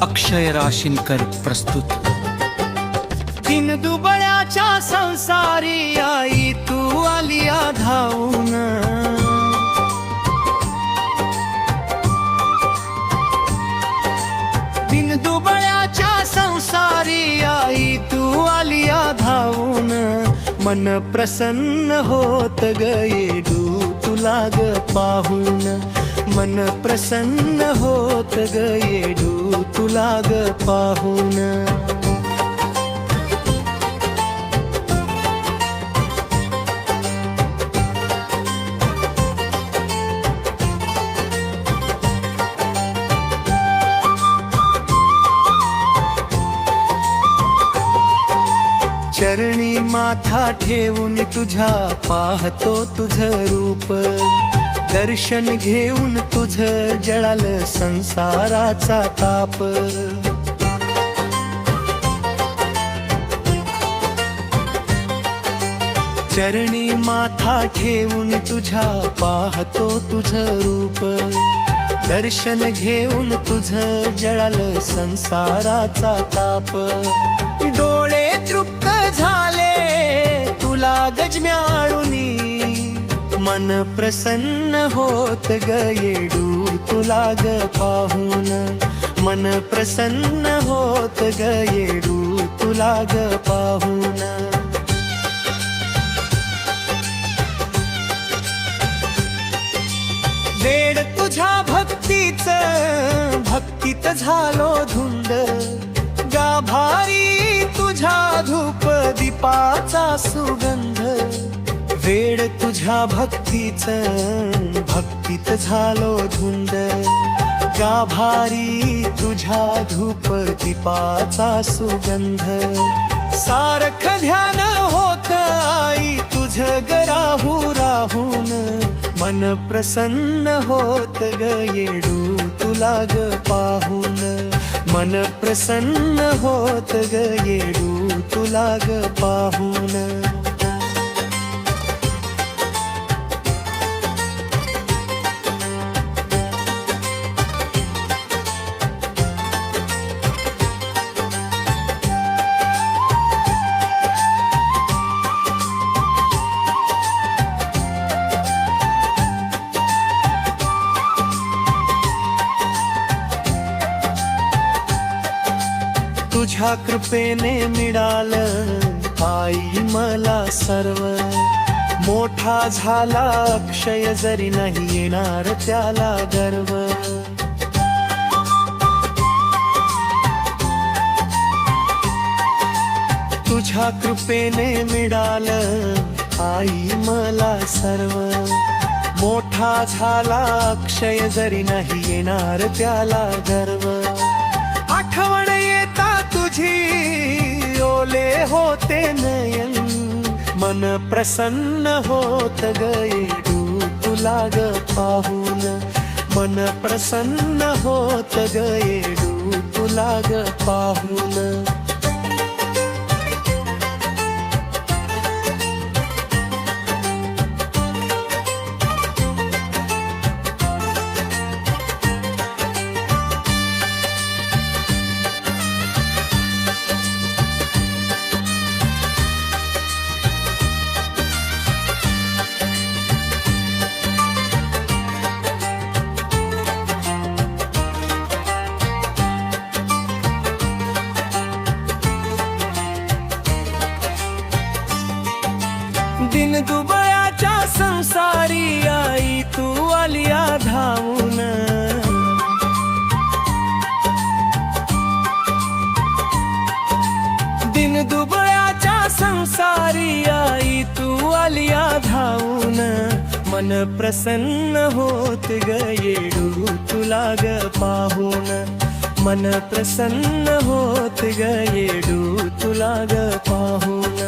अक्षय राशीनकर प्रस्तुत। दिन दुबळ्याच्या संसारी आई तू आलिया धावून, दिन दुबळ्याच्या संसारी आई तू आलिया धावून, मन प्रसन्न होत गयेडू तुला ग पाहून, मन प्रसन्न होत गयेडू तुला ग पाहून। चरणी माथा ठेवून तुझ्या पाहतो तुझ रूप, दर्शन घेऊन तुझ जळाल संसाराचा ताप। चरणी माथा ठेवून तुझ्या पाहतो तुझ रूप, दर्शन घेऊन तुझ जळाल संसाराचा ताप। डोळे तृप्त झाले तुला गजम्याळुनी, मन प्रसन्न होत गयेडू तुला ग पाहून, मन प्रसन्न होत गयेडू तुला ग पाहून। वेड तुझ्या भक्तीच भक्तीत झालो धुंद, गाभारी तुझ्या धूप दीपाचा सुगंध। वेड तुझ्या भक्तीच भक्तीत झालो धुंद, गाभारी तुझ्या धूप दीपाचा सुगंध। सारख ध्यान होत आई तुझ ग राहू राहून, मन प्रसन्न होत गयेडू तुला ग पाहून, मन प्रसन्न होत गयेडू तुला ग पाहून। तुझ्या कृपेने मिळालं आई मला सर्व, मोठा झाला अक्षय जरी नाही येणार त्याला गर्व। तुझ्या कृपेने मिळालं आई मला सर्व, मोठा झाला अक्षय जरी नाही येणार त्याला गर्व। आठवण येता तुझी ओले होते नयन, मन प्रसन्न होत गयेडू तुला ग पाहून, मन प्रसन्न होत गयेडू तुला ग पाहून। दिन दुबळ्याच्या संसारी आई तू आलिया धावून, दिन दुबळ्याच्या संसारी आई तू आलिया धावून, मन प्रसन्न होत गयेडू तुला ग पाहून, मन प्रसन्न होत गयेडू तुला ग पाहून।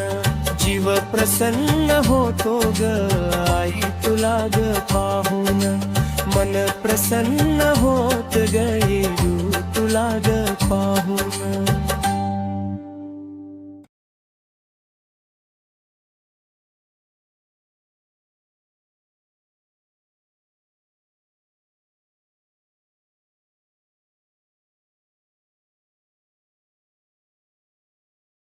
जीव प्रसन्न होतो ग आई तुला ग पाहून, मन प्रसन्न होत गयेडू